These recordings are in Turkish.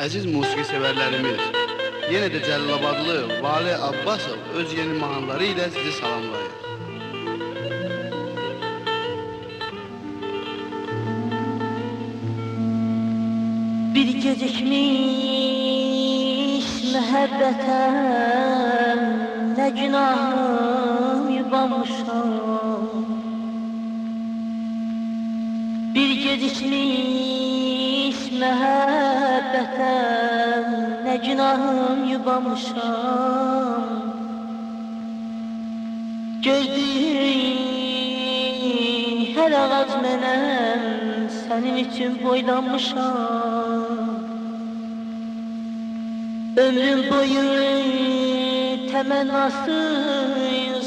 Əziz musiqi sevərlərimiz, yenə də Cəlilabadlı Vali Abbasov öz yeni mahnıları ilə sizi salamlayır. Bir gecikmiş məhəbbətəm, nə günahım yubanmışam. Bir gecikmiş məhəbbətəm, nə günahım yubanmışam. Gördüyün hər ağac mənəm, sənin üçün boylanmışam. Ömrüm boyu təmənnası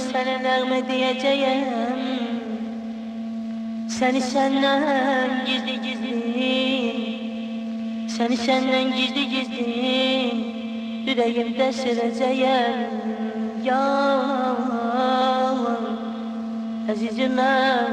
sənə nəğmə deyəcəyəm. Səni səndən gizli-gizli, səni səndən gizli-gizli ürəyimdə sevəcəyəm. Ya əzizim mən,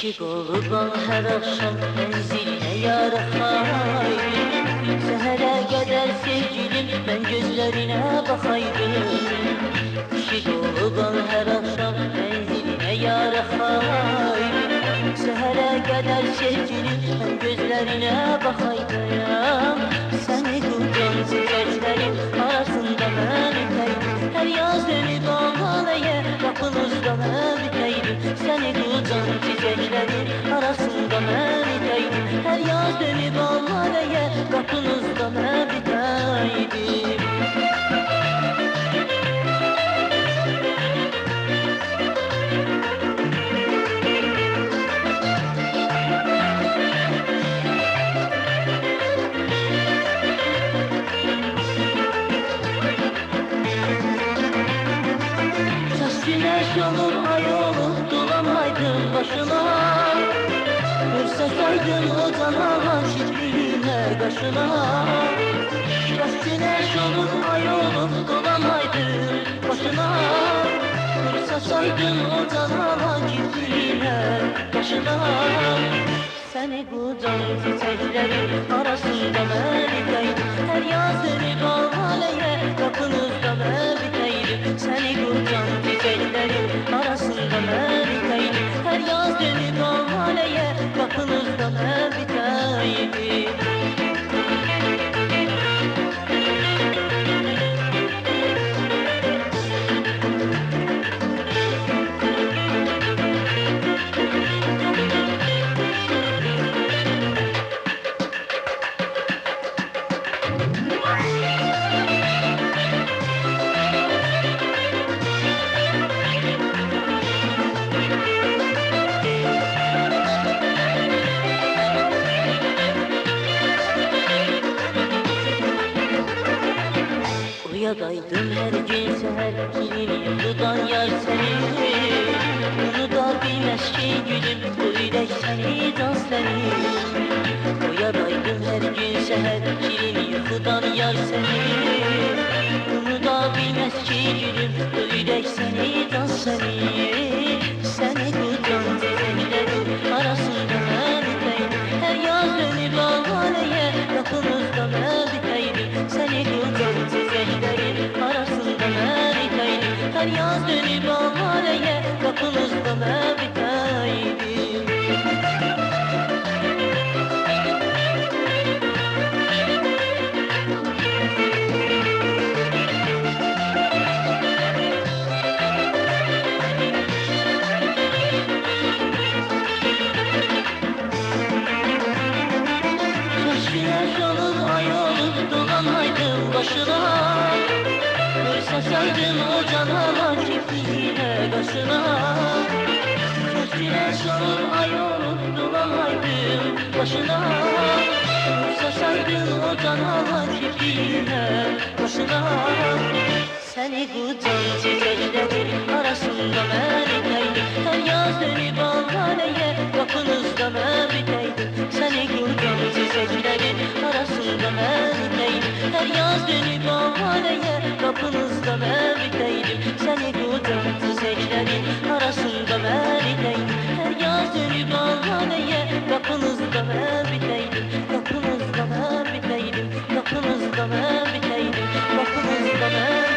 İşik oluban hər axşam mənzilinə yarıxaydım. Səhərə qədər sevgilim, mən gözlərinə baxaydım. İşik oluban hər axşam mənzilinə yarıxaydım. Səhərə qədər sevgilim, mən gözlərinə baxaydım. Səni qurcan çiçəklərin arasında mən ütəydim. Hər yaz dönüb ağalaya qapınızda mən bitəydim. Səni qurcan çiçəklərin arasında mən bitəydim. Hər yaz dönüb ağalaya qapınızda mən bitəydim. Güneş olur, ay olur, dolanmaydım başına. Hırsataydım o canavar şikrine kaşına. Şah güneş olur, ay olur, dolanmaydım başına. Hırsataydım o canavar şikrine kaşına. Seni qucan çiçeklerin arasında mən bitəydim. Hər yaz dönüb ağalaya qapınızda mən bitəydim. Seni qucan çiçeklerin arasında mən bitəydim. Hər yaz dönüb ağalaya qapınızda mən bitəydim. Uyadaydım her gün seher, kimin yuxudan yar səni. Bunu da bilməz ki gülüm, bu ürək səni, can səni. Uyadaydım her gün seher, kimin yuxudan yar səni. Bunu da bilməz ki gülüm, bu ürək səni, can səni. Səni qucan çiçəklərin arasında mən bitəydim. Hər yaz dönüb ağalaya qapınızda mən Her yaz dönüp amaleye kapınızda mevdeydim. Başına saçardın o canana çiftliğine kaşına. Söz güneş olur ay olup dolanaydım başına. Saçardın o canana çiftliğine kaşına. Seni kucan çiçeklerin arasında merdeydim. Her yaz dönüp Ankara'ya kapınızda merdeydim. Seni kucan çiçeklerin arasında merdeydim. Her yaz dönüp Ankara'ya kapınızda merdeydim. Seni kucan çiçeklerin arasında merdeydim. Her yaz dönüp Ankara'ya kapınızda merdeydim. Kapınızda merdeydim. Kapınızda merdeydim. Kapınızda merdeydim.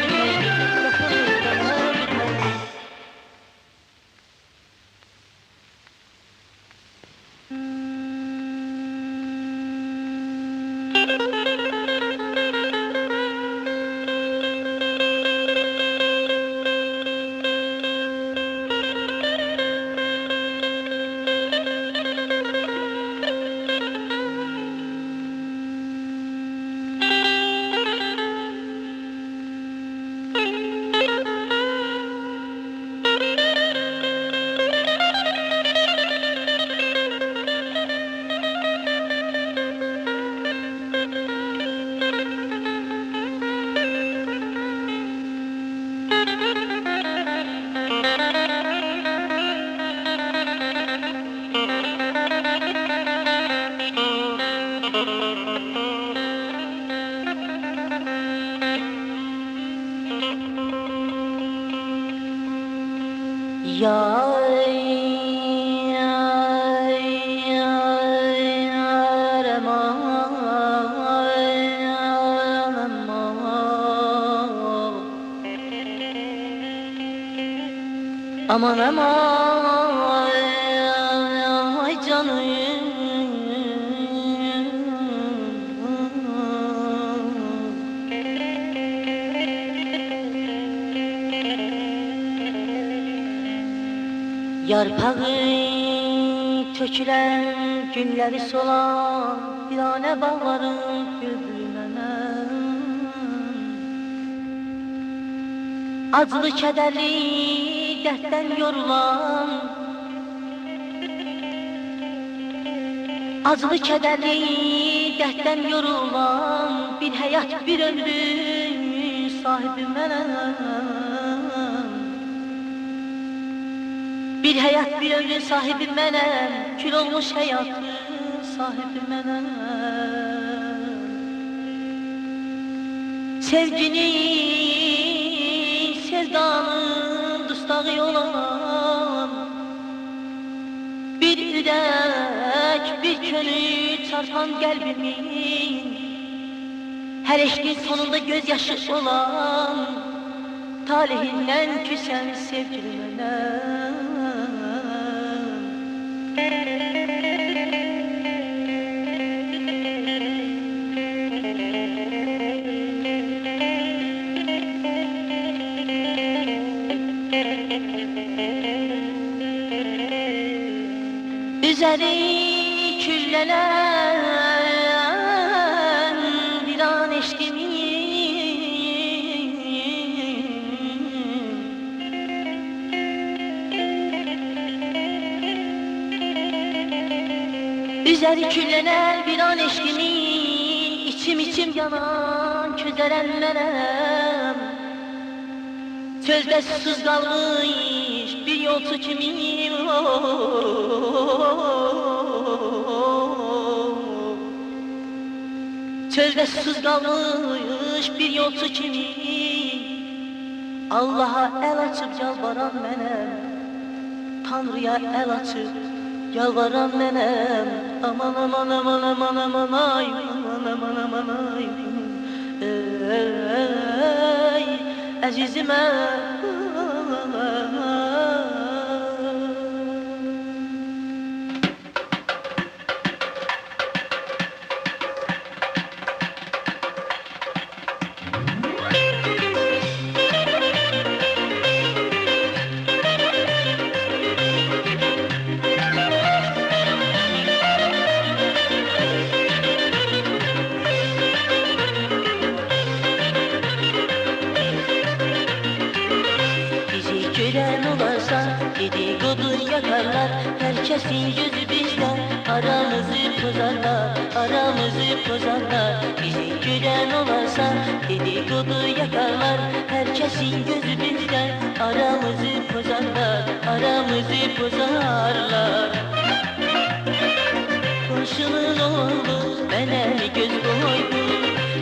Aman aman ay canım. Yarpağı tökülen, günleri solan virane bağların bülbülünə. Acılı kederli dertten yorulan, acılı kederli dertten yorulan bir hayat bir ömrü sahibi mənəm. Bir hayat bir ömrün sahibi mənəm, kül olmuş hayatın sahibi mənəm. Sevginin, sevdanın dustağı olan bir ürək, bir könül çarpan qəlbimin, her eşkin sonunda gözyaşı olan talihinden küsen sevgilim mənəm. Üzeri küllenen bir an eşkimin, üzeri küllenen bir an eşkimin, içim yanan közeren mənəm. Sözde susuz kalmış bir yolcu kimim. Sözde susuz kalmış bir yolcu kimim. Allah'a el açıp yalvaran mənəm. Tanrı'ya el açıp yalvaran mənəm. Aman aman aman aman aman ay, aman aman aman ay. Ey əzizimə Herkesin gözü bizden, aramızı bozarlar, aramızı bozarlar. Bizi gören olarsa dedikodu yakarlar. Herkesin gözü bizden, aramızı bozarlar, aramızı bozarlar. Komşunun oğlu mənə göz koydu,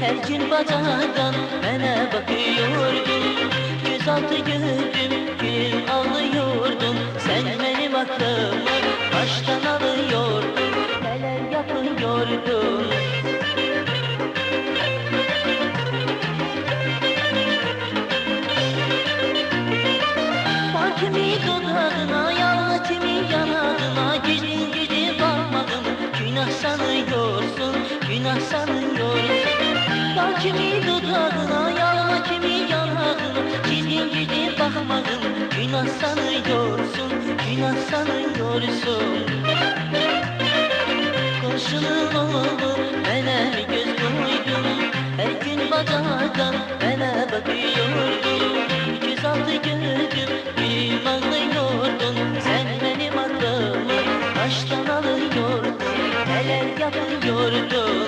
her gün bacadan mənə bakıyordu. Gözaltı gördüm, gül ağlıyordum. Sen benim aklımı baştan alıyordun. Neler yapıyordun? Var kimi dudağına, yağlı kimi yanağına. Gizli gizli bakmadım, günah sanıyorsun, günah sanıyorsun. Var kimi dudağına, yağlı kimi yanağına. Gizli gizli bakmadım, günah sanıyorsun, günah sanıyorsun. Komşunun oğlu mənə göz koydu, her gün bacadan mənə bakıyordu. Gözaltı gördüm, gülüm ağlıyordun. Sen benim aklımı baştan alıyordun. Neler yapıyordun?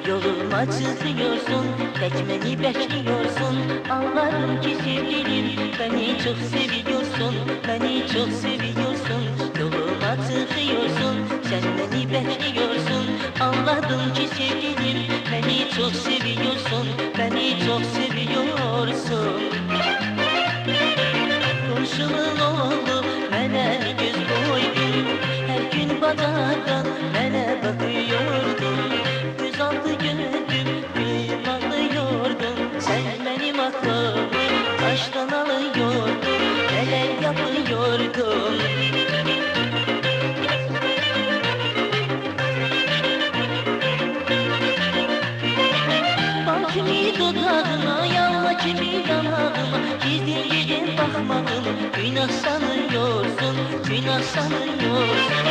Yoluma çıkıyorsun, geçmeni bekliyorsun. Anlarım ki sevgilim, beni çok seviyorsun, beni çok seviyorsun. Yoluma çıkıyorsun, sen beni bekliyorsun. Anladım ki sevgilim, beni çok seviyorsun, beni çok seviyorsun. Komşunun oğlu mənə göz koydu, her gün bacadan mənə bakıyordu. Gözaltı gördüm, gülüm ağlıyordum. Sen benim aklımı baştan alıyordun. Neler yapıyordun? Bal kimi dudağına, yağla kimi yanağıma. Gizli gizli bakmadım, günah sanıyorsun, günah sanıyorsun.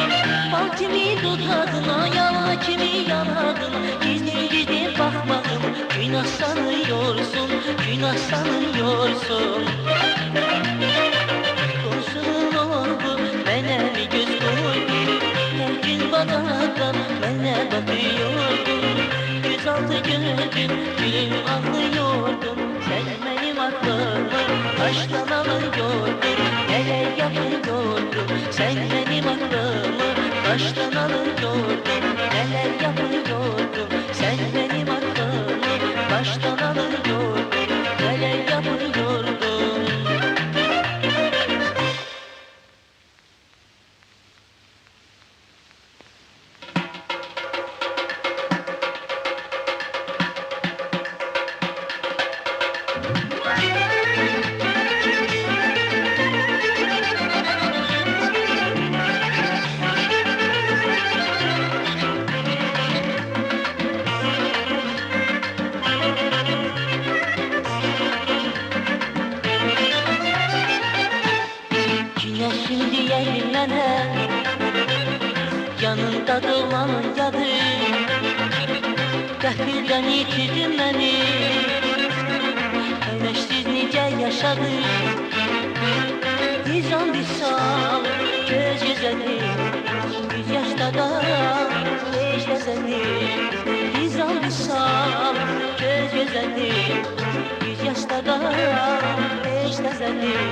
Bal kimi dudağına, yağla kimi yanağıma. Gizli gizli bakmadım, günah sanıyorsun, günah sanıyorsun. Komşunun oğlu mənə göz koydu, her gün bacadan mənə bakıyordu. Gözaltı gördüm, gülüm ağlıyordum. Sen benim aklımı baştan alıyordun. Neler yapıyordun? Sen benim aklımı baştan alıyordun. Neler yapıyordun? Sen benim aklımı baştan alıyordun. Neler yapıyordun? Güneşim diyelim mənə, yanında dolan yadı. Qəfildən itirdin məni, güneşsiz necə yaşadı. Dizan disal, göz gözəlir, yüz yaşda da beş dəzəlir. Dizan disal, göz gözəlir, yüz yaşda da beş dəzəlir.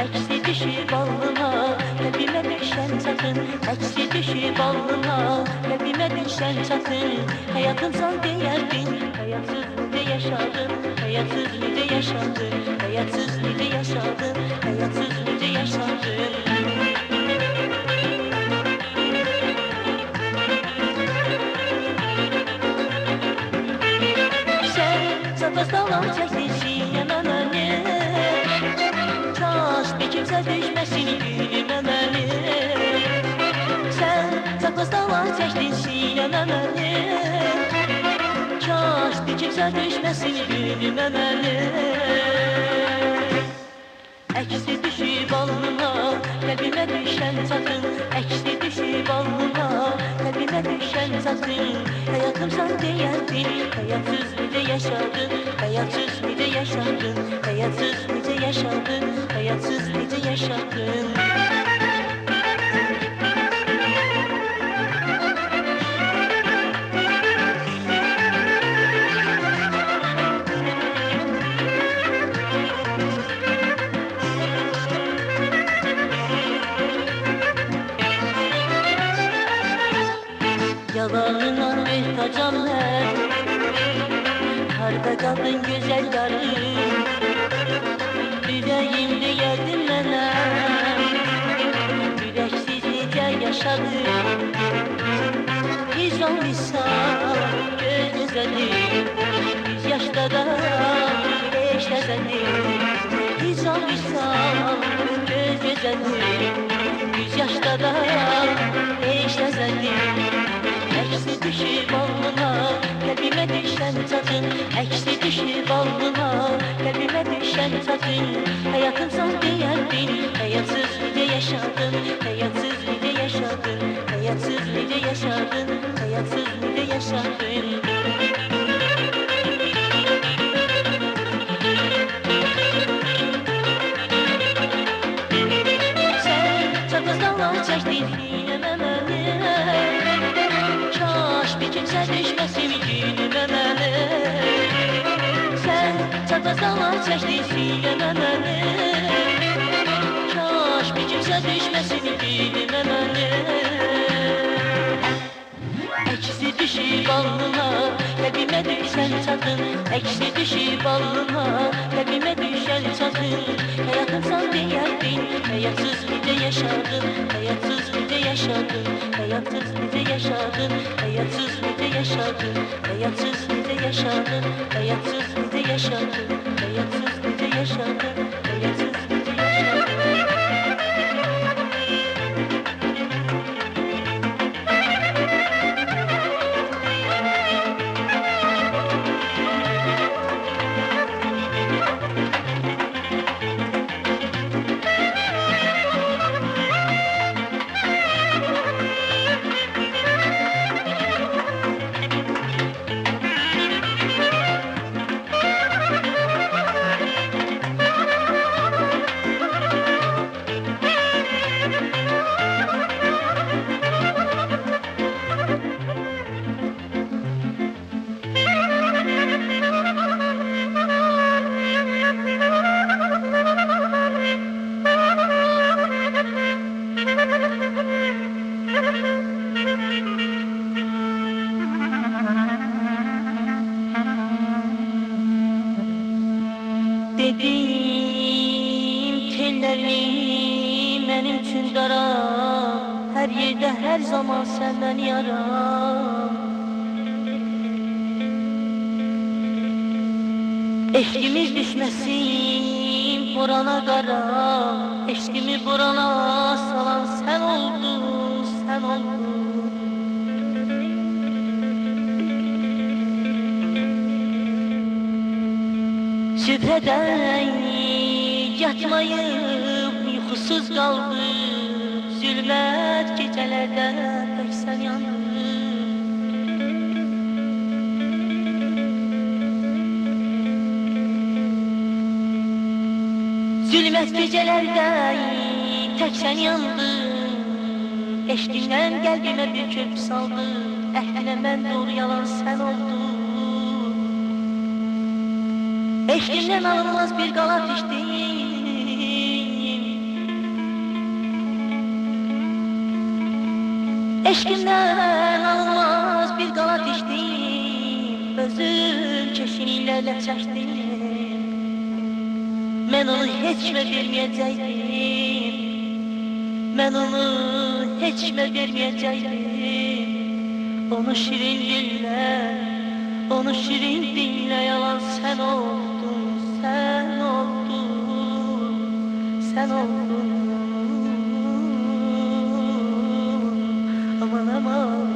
Əksi düşüb alnına, qəlbimə düşən çatın. Əksi düşüb alnına, qəlbimə düşən çatın. Həyatımsan deyərdin, həyatsız necə yaşadın, həyatsız necə yaşadın, həyatsız necə yaşadın, həyatsız necə yaşadın. Sən sapasdalan çəkdin sinəmə məni, bir kimsə düşməsin gülümə məni. Sən çapazdalan çəkdin sinəmə məni, kaş bir kimsə düşməsin gülümə məni. Əksi düşüb alnına, qəlbimə düşən çatın. Əksi düşüb alnına, qəlbimə düşən çatın. Həyatımsan deyərdin, həyatsız necə yaşadın, həyatsız necə yaşadın, həyatsız necə yaşadın, həyatsız necə yaşadın. Yalanına mühtacanlar, harda qaldın gözəl yarım. Ürəyimdə yerdin mənə, ürəksiz necə yaşadım. Biz olmuşsan göz gözəlim, biz yaşda da beş təzəlim. Biz olmuşsan göz gözəlim, biz yaşda da beş təzəlim. Əksi düşüb alnına, qəlbimə düşən çatın. Əksi düşüb alnına, qəlbimə düşən çatın. Həyatımsan deyərdin, həyatsız necə yaşadın, həyatsız necə yaşadın, həyatsız necə yaşadın, həyatsız necə yaşadın. Sən çapazdan çəkdin sinəmə məni, bir kimsə düşməsin günümə məni. Sən çapazdan çəkdin sinəmə məni, kaş bir kimsə düşməsin günümə məni. Əksi düşüb alnına, qəlbimə düşən çatın. Əksi düşüb alnına, qəlbimə düşən çatın. Həyatımsan deyərdin, həyatsız necə yaşadın, həyatsız necə yaşadın, həyatsız necə yaşadın, həyatsız necə yaşadın, həyatsız necə yaşadın, həyatsız necə yaşadın, həyatsız necə yaşadın, həyatsız necə yaşadın. Dedim tellərim mənim üçün daram, hər yerdə, hər zaman sən məni yaram. Eşkimiz düşməsin borana qara, eşkimi borana salan sən oldun, sən oldun. Sübhədən yatmayıb yuxusuz qaldı, zülmət gecələrdə tək sən yandı. Zülmət gecələrdə tək sən yandı. Eşqimdən qəlbimə bir köp saldı, əhdinə mən doğru yalan sən oldun. Eşqimdən alınmaz bir qalat içdim, eşqimdən alınmaz bir qalat içdim, özüm keşinliklərlə çəkdim. Mən onu heç kimə verməyəcəkdim, mən onu heç kimə verməyəcəkdim. Onu şirin dillə, onu şirin dillə yalan sən oldun, sən oldun, sən oldun. Aman aman.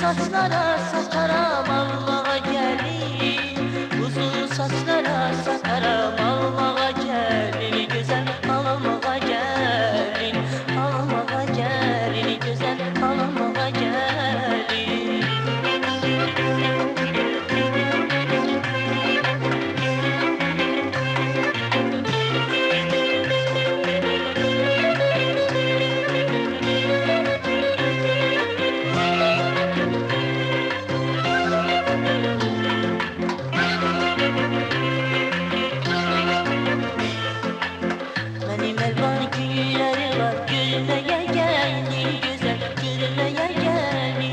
saçlara sataram almağa gelin. Uzun saçlara sataram almağa gelin. Güzel almağa gelin. Almağa gelin. Güzel almağa gelin. Benim elvan gülleri var, gülmeye geldi güzel, gülmeye geldi.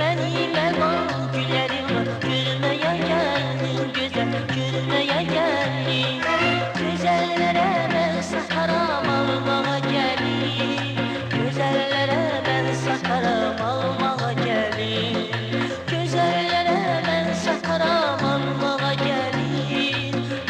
Benim elvan gülleri var, gülmeye geldi güzel, gülmeye geldi. Güzellere ben satarım almağa geldi. Güzellere ben satarım almağa geldi. Güzellere ben satarım almağa geldi.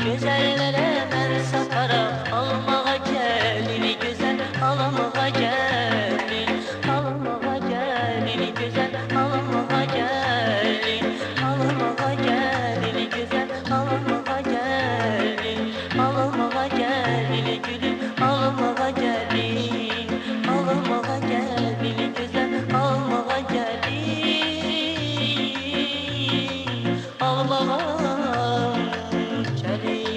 Güzellere ben satarım almağa gelin. Güzel almağa gelin. Almağa gelin. Güzel almağa gelin. Almağa gelin. Güzel almağa gelin. Almağa gelin. Gülüm almağa gelin. Almağa gelin. Güzel almağa gelin. Almağa gelin.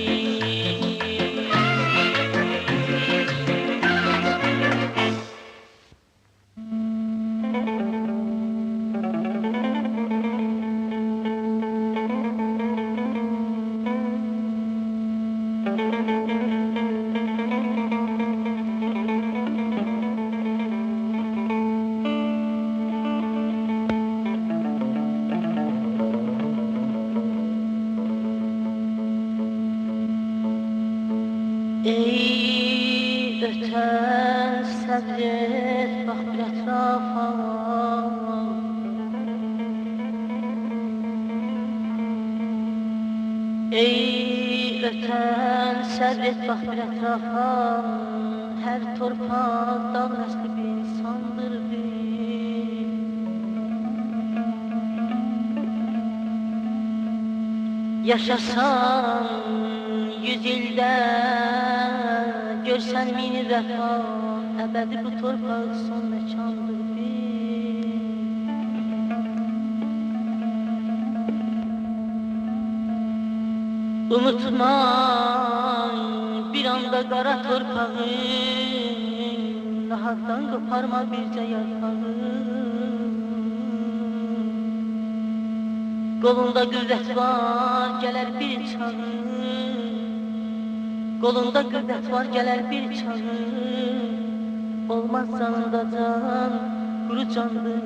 Ey öten sabret bak bir etrafa. Ey öten sabret bak bir etrafa. Her torpaq davranışlı bir insandır bir. Yaşasan 100 ildə görsən mini vəfa, əbədi bu torpaq son məkandır bir. Unutma bir anda qara torpağı, nahardan qoparma bircə yarpağı. Qolunda qüvvət var, gələr bir çağı. Qolunda qüvvət var, gələr bir çağı. Olmaz canında can, quru candır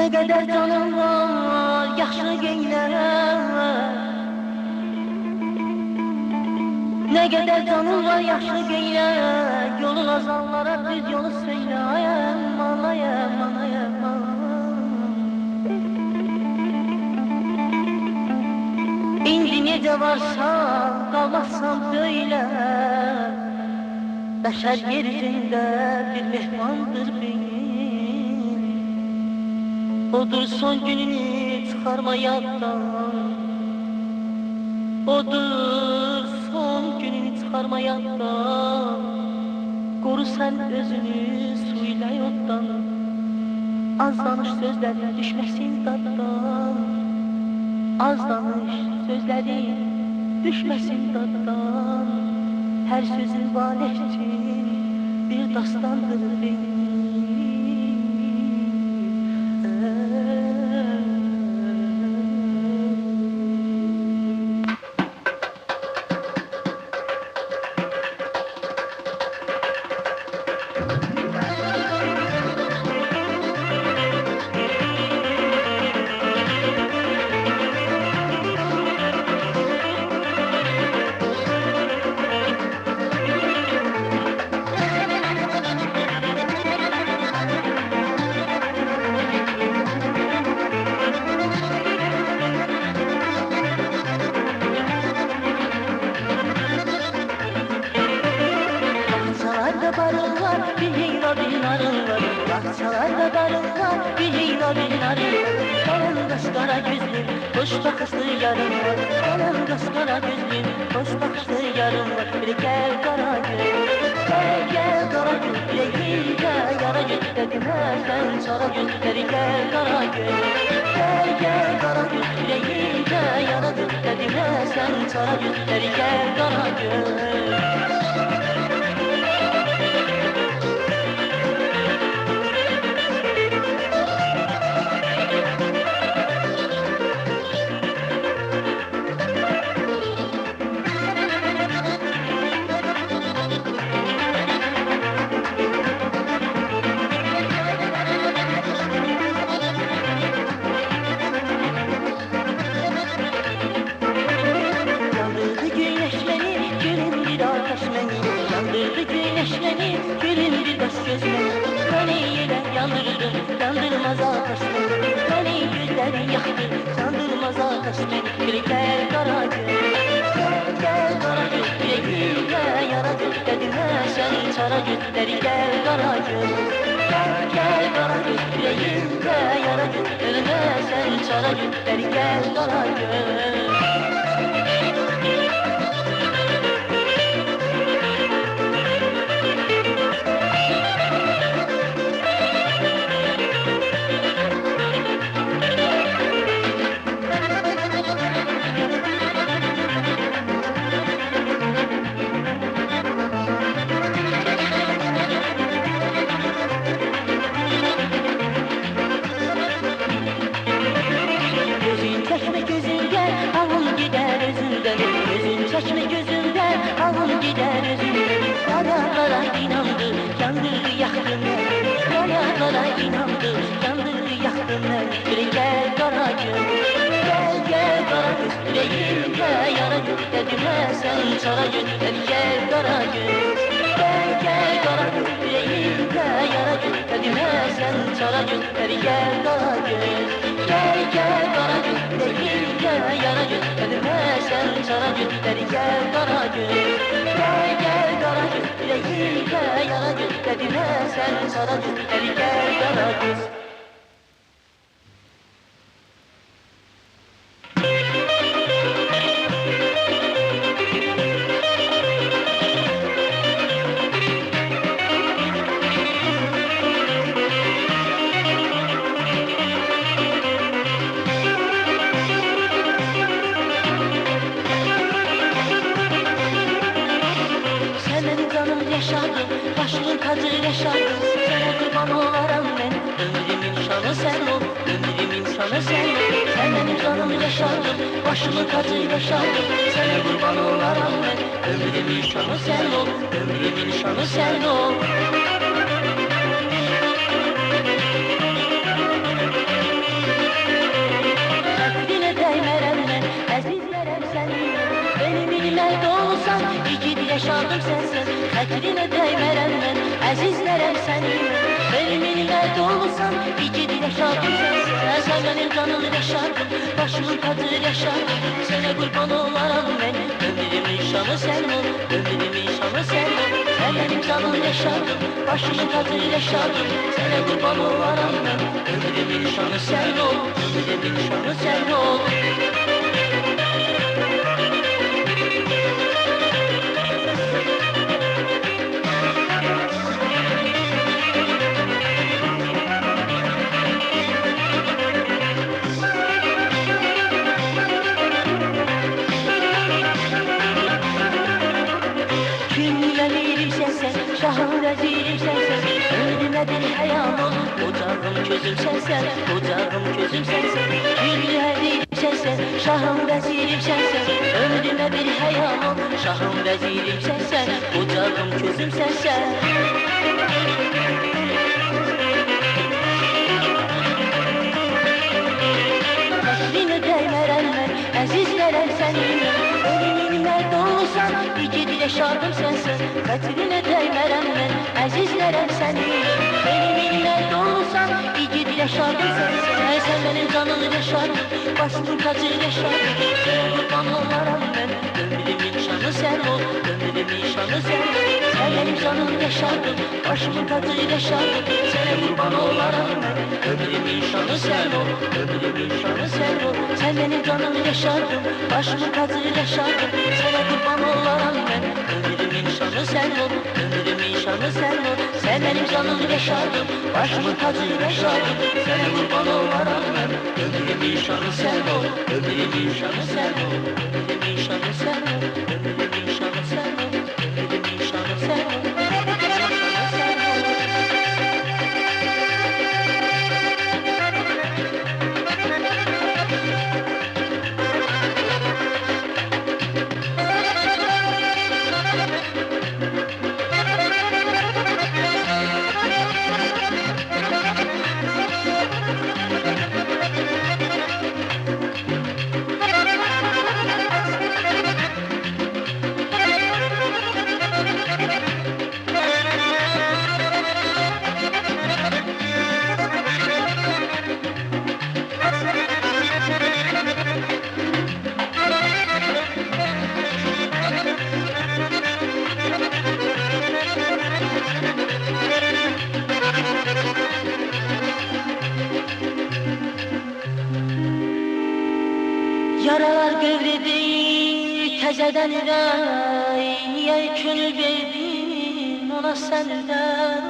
Ne kadar canım var, yaxşı geylər. Ne kadar canım var, yaxşı geylər. Yolun azanlara düz yolu söyle. Ayam, anayam, anayam, İndi necə varsan, qalmazsan böyle. Bəşər yerində bir mehmandır benim. Odur son gününü çıkarma yattan. Odur son gününü çıkarma yattan. Koru sen özünü suyla yottan. Az danış sözlerin düşmesin daddan. Az danış sözlerin düşmesin daddan. Her sözün valeh için bir dastandır benim. Bahçelerde barın var, bir heyla bir narın var. Bahçelerde barın var, bir heyla bir narın var. Benim kaskara gözlüm, hoş bakışlı yarım var. Benim kaskara gözlüm, hoş bakışlı yarım var. Bir gel kara göz, gel kara göz. Yüreğimde yara göz dedim sen çara göz. Bir gel kara göz, gel kara göz. Yüreğimde yara göz dedim sen çara göz. Bir gel kara göz. Gülümdü baş gözleri, beni yine yandırdı, yandırmaz ateş beni. Beni gözleri yaktı, yandırmaz ateş beni. Bir gel kara göz, gel kara göz. Yüreğimde yara göz dedim sen çara gözleri. Gel kara göz, gel kara göz. Yüreğimde yara göz dedim sen çara gözleri. Gel kara göz. Çeşme gözümden alın gider özümden. Yalanlara inandı, yandırdı yaktın beni. Yalanlara inandı, yandırdı yaktın beni. Bir gel kara göz, gel kara göz. Yüreğimde yara göz dedim sen çara göz. Bir gel kara göz, gel kara göz. Yüreğimde yara göz dedim sen çara göz. Bir gel kara göz, gel kara göz. Yüreğimde yara göz dedim sen çara göz. Bir gel kara göz, gel kara göz. Yüreğimde yara göz dedim sen çara göz. Bir gel kara göz. Başımın tacı yaşardım, sana kurban olaram ben. Ömrümün şanı sen ol, ömrümün şanı sen ol. Sen benim canımı yaşardım, başımın tacı yaşardım, sana kurban olaram ben. Ömrümün şanı sen ol, ömrümün şanı sen ol. Takdine değmerem ben, əzizlərəm səni. Benim ilməkdə olsan, igid yaşardım sensin. Takdine değmerem ben, əzizlərəm səni. Benim ilməkdə olsan, igid yaşardım sensin. Sen benim canımı yaşardım, başımın tacı yaşardım, sana kurban olaram ben. Ömrümün şanı sen ol, ömrümün şanı sen ol. Sen benim canımı yaşardım, başımın tacı yaşardım, sana kurban olaram ben. Ömrümün şanı sen ol, ömrümün şanı sen ol. gözüm sensen, ocağım gözüm sensen. Güllü herim sensen, şahım vezirim sensen. Ömrüme bir hayal ol, şahım vezirim sensen. Ocağım gözüm sensen. Katrine değmeren ben, əzizlərəm səninlə. Ölümün mərd olsan, ikidilə şadım sənsən. Katrine değmeren ben, əzizlərəm səninlə. Ölümün mərd olsan, ikidilə şadım sənsən. Sen benim canımı yaşardın, başımın tacı yaşardın. Kurban olaram ben, ömrümün şanı sen ol, ömrümün şanı sen ol. Sen benim canımı yaşardın, başımın tacı yaşardın. Sana kurban olaram ben, ömrümün şanı sen ol, ömrümün şanı sen ol. Sen benim canımı yaşardın, başımın tacı yaşardın. Sana kurban olaram ben, ömrümün şanı sen ol, ömrümün şanı sen ol. Sen benim canımı yaşardın, başımın tacı yaşardın. Sana kurban olaram ben, ömrümün şanı sen ol, ömrümün şanı sen ol, ömrümün şanı sen ol, ömrümün şanı sen ol, ömrümün şanı sen ol, ömrümün şanı sen ol. Yaralar gövredi tezeden ürey. Niye könül verdin ona senden?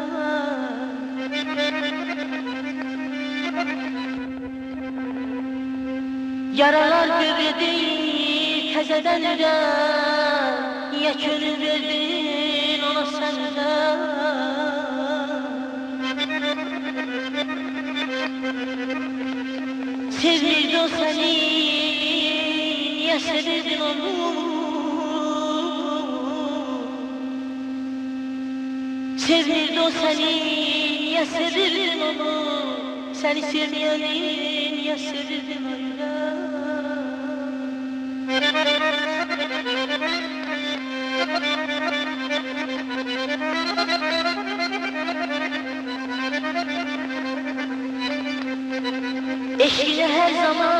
Yaralar gövredi tezeden ürey. Niye könül verdin ona senden? Sevmirdi o seni, niye sevdin onu? Sevmirdi o seni, niye sevdin onu? Seni sevmeyeni, niye sevdin öyle? Eşkine her zaman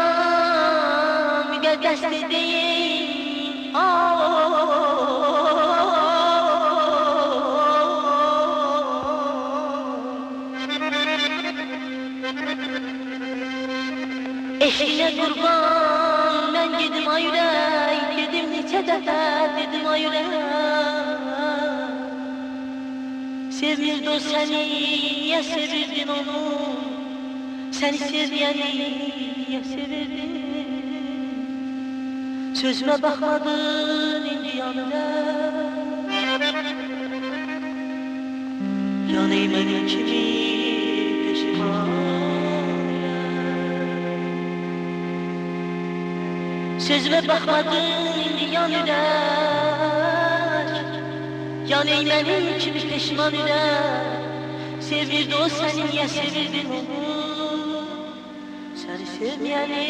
müqəddəs dediğin eşkine kurban ben gedim ay ürək, dedim neçə dəfə dedim ay ürək. Sevmirdi o səni, niyə sevirdin onu? Seni sevmeyeni niye severdin? Sözüme bakmadın indi yanına. Yanı benim kimi peşiman. Sözüme bakmadın indi yanına. Yanı benim kimi peşiman ile. Sevirdi o seni niye sevirdin onu? Seni sevmeyeni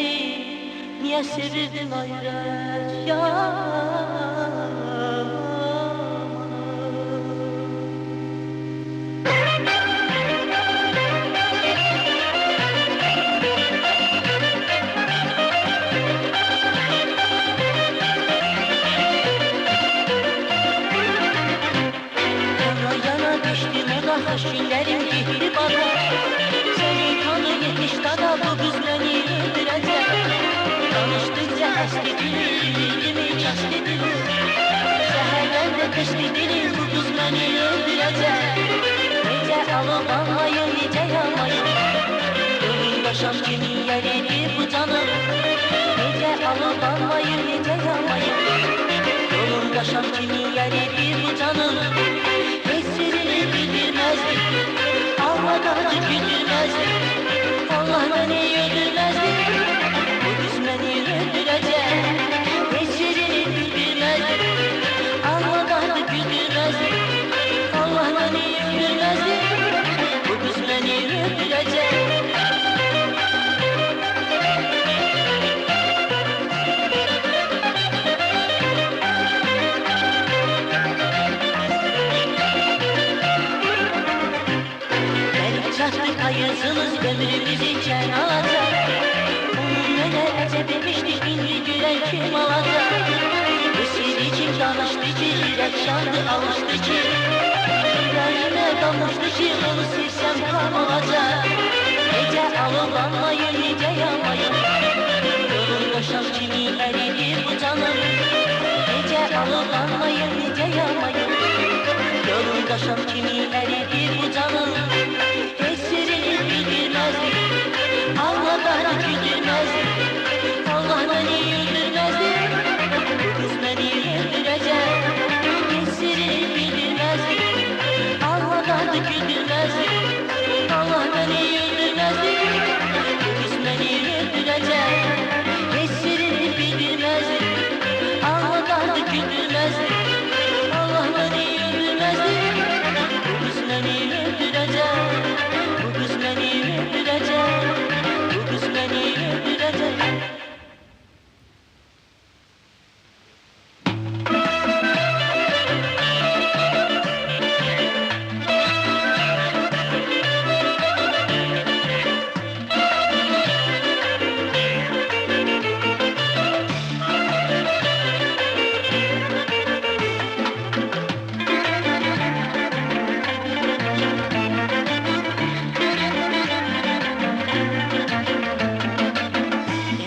niye sevirdin hayret ya? Yana yana düştüm o da hoş günlerim gitti bana. Seni tanı yetiş dada bu kız beni öldürecek. Tanıştıkça eski dilimi kesti dilim. Seherden de kesti dilim bu kız beni öldürecek. Nece alıp almayın nece yamayın. Yolundaşam kimin yeridir bu canım. Nece alıp almayın nece yamayın. Yolundaşam kimin yeridir bu canım. Hiç sirrini bildirmezdim. Almadan güldürmezdim. Çattık hayırsınız ömrümüz için alacak. Onun neler əcəb demişdik, indi gülen kim alacak? Üstüdü ki, danıştı ki, yürek şandı alıştı ki, yüreğime dalmıştı ki, onu silsem tam olacak. Necə alıqlanmayın, necə yanmayın, yoruldaşam kimi əridir bu canım. Necə alıqlanmayın, necə yanmayın, yoruldaşam kimi əridir bu canım. Heç sirini bildirməzdi, ağladarı güldürməzdi, Allah məni güldürməzdi, bu qız məni öldürəcək. Heç sirini bildirməzdi, ağladarı güldürməzdi, Allah məni öldürməzdi, bu qız məni öldürəcək. Heç sirini bildirməzdi, ağladarı güldürməzdi, Allah məni öldürməzdi, bu qız məni öldürəcək. Bu qız məni öldürəcək, bu qız məni öldürəcək.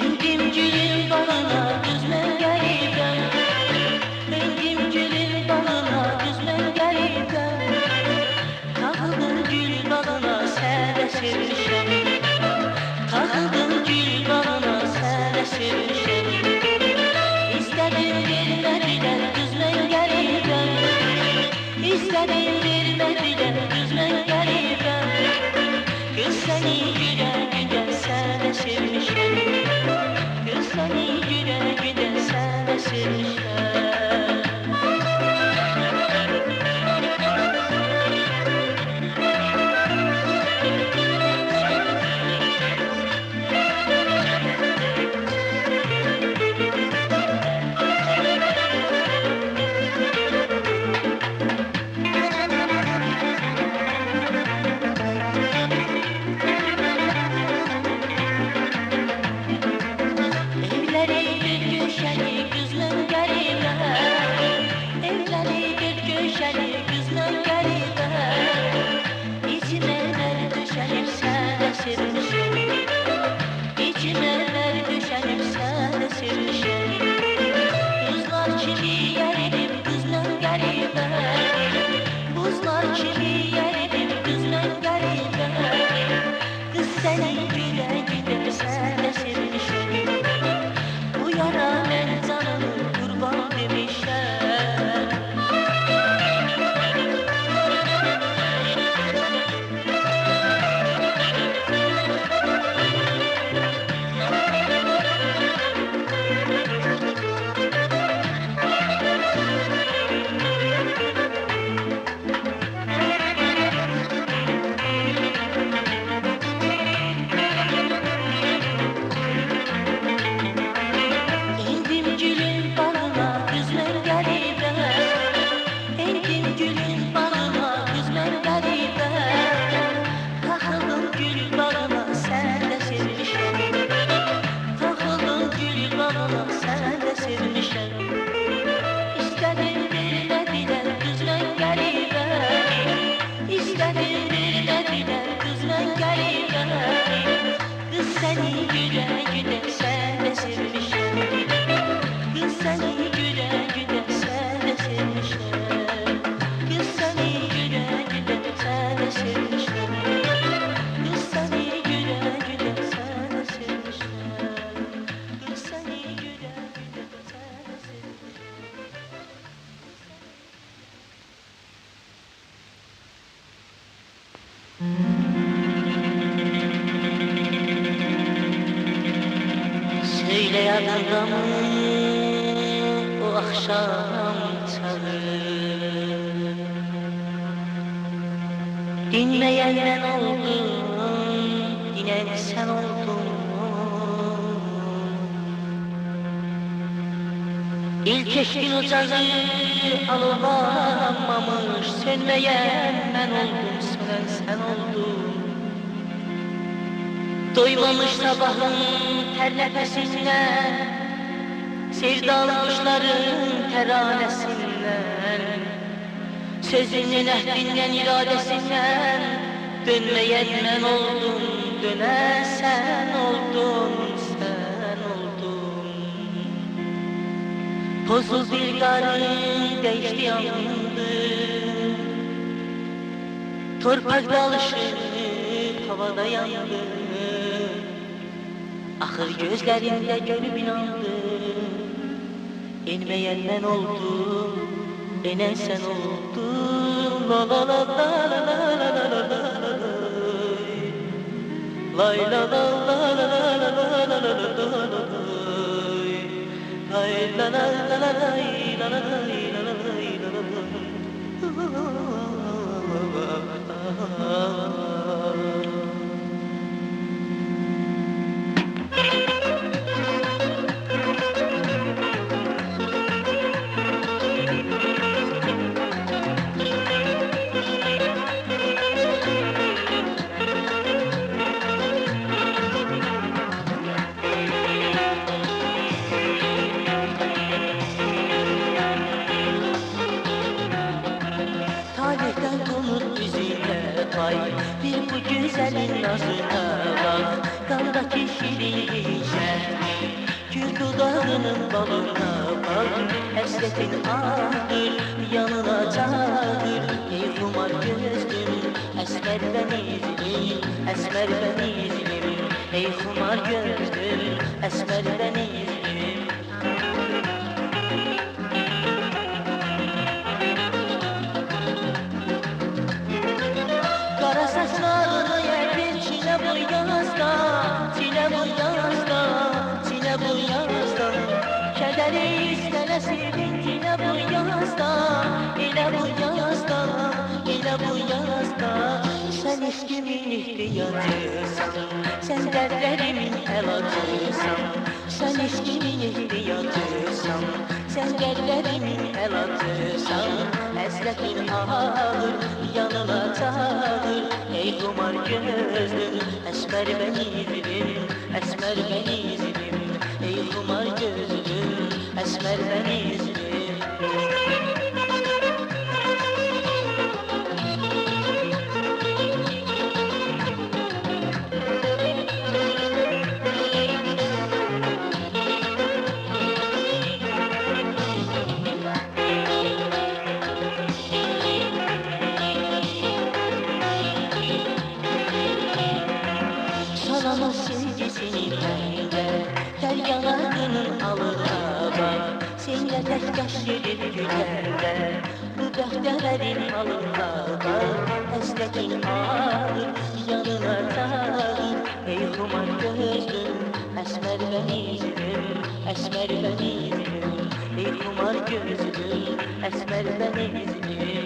Endim gülün bağına düzmən gəlibəm, endim gülün bağına düzmən gəlibəm. Taxıldım gül bağına sənə sevmişəm, taxıldım gül bağına sənə sevmişəm. İstədim vermədilər düzmən gəlibəm, İstədim vermədilər düzmən gəlibəm. Qız səni gülə-gülə sənə sevmişəm, qız səni gülə-gülə sənə sevmişəm. Evləri bir köşəli qızmən qəribə, evləri bir köşəli qızmən qəribə. İçimə əllər düşənib sənə sevmişəm, İçimə əllər düşənib sənə sevmişəm. Buzlar kimi yəridim qızmən qəribə, buzlar kimi yəridim qızmən qəribə. Qız səni gülə-gülə sənə sevmişəm, bu yara mən canımı qurban demişəm. Endim gülün bağına düzmən qəribə, endim gülün bağına düzmən qəribə. Taxıldım gül bağına sənə sevmişəm, taxıldım gül bağına sənə sevmişəm. İstədim vermədilər düzmən qəribə, İstədim vermədilər düzmən qəribə. Qız səni gülə-gülə sənə sevmişəm, qız səni gülə-gülə sənə sevmişəm, qız səni gülə-gülə sənə sevmişəm, qız səni gülə-gülə sənə sevmişəm, qız səni gülə-gülə sənə sevmişəm. Söyle adamı o akşam çağı, dinmeyen ben oldum, dinen sen oldun. İlk eşkin ocağı alıvanmamış, sönmeyen ben oldum, sönen sen oldun. Doymamış sabahın ter nefesinden, sevdalı kuşların teranesinden, sözünün ehdinden, iradesinden, dönmeyen ben oldum, dönen sen oldun, sen oldun. Tozlu bir garın değişti yandı, torpakta alışıp havada yandı. Ahır gözlerinde görüp inandı, inmeyen ben oldum, inen sen oldun. La la la la la la la la la la lay la la la la la la la la la la lay la la la la lay la la lay la la lay la la. Talihten konur bizimle pay, bir bu güzelin nazına bak. Kandaki şirin şermi, gül dudağının balına bak. Hasretin ağır, yanına çağır. Ey kumar gözlüm, esmer benizlim, esmer benizlim. Ey kumar gözlüm, esmer benizlim. Kara saçlarını yerdir çile bu yazda, çile bu yazda, çile bu yazda. Kederi istene sevincine bu yazda, ile bu yazda, ile bu yazda. Sen eşkimin ihtiyacısan, sen dertlerimin elacısan. Sen eşkimin ihtiyacısan, sen dertlerimin elacısan. Hasretin ağır, yanına çağır. Ey kumar gözlüm, esmer benizlim, esmer benizlim. Ey kumar gözlüm, esmer benizlim. Salamın sevgisini bende, deryalarının alına bak. Senle tek yaşayıp gülerler, bu döhtelerin halına bak. Hasretin ağır, yanına çağır. Ey kumar gözlüm, esmer benizlim, esmer benizlim. Ey kumar gözlüm, esmer benizlim.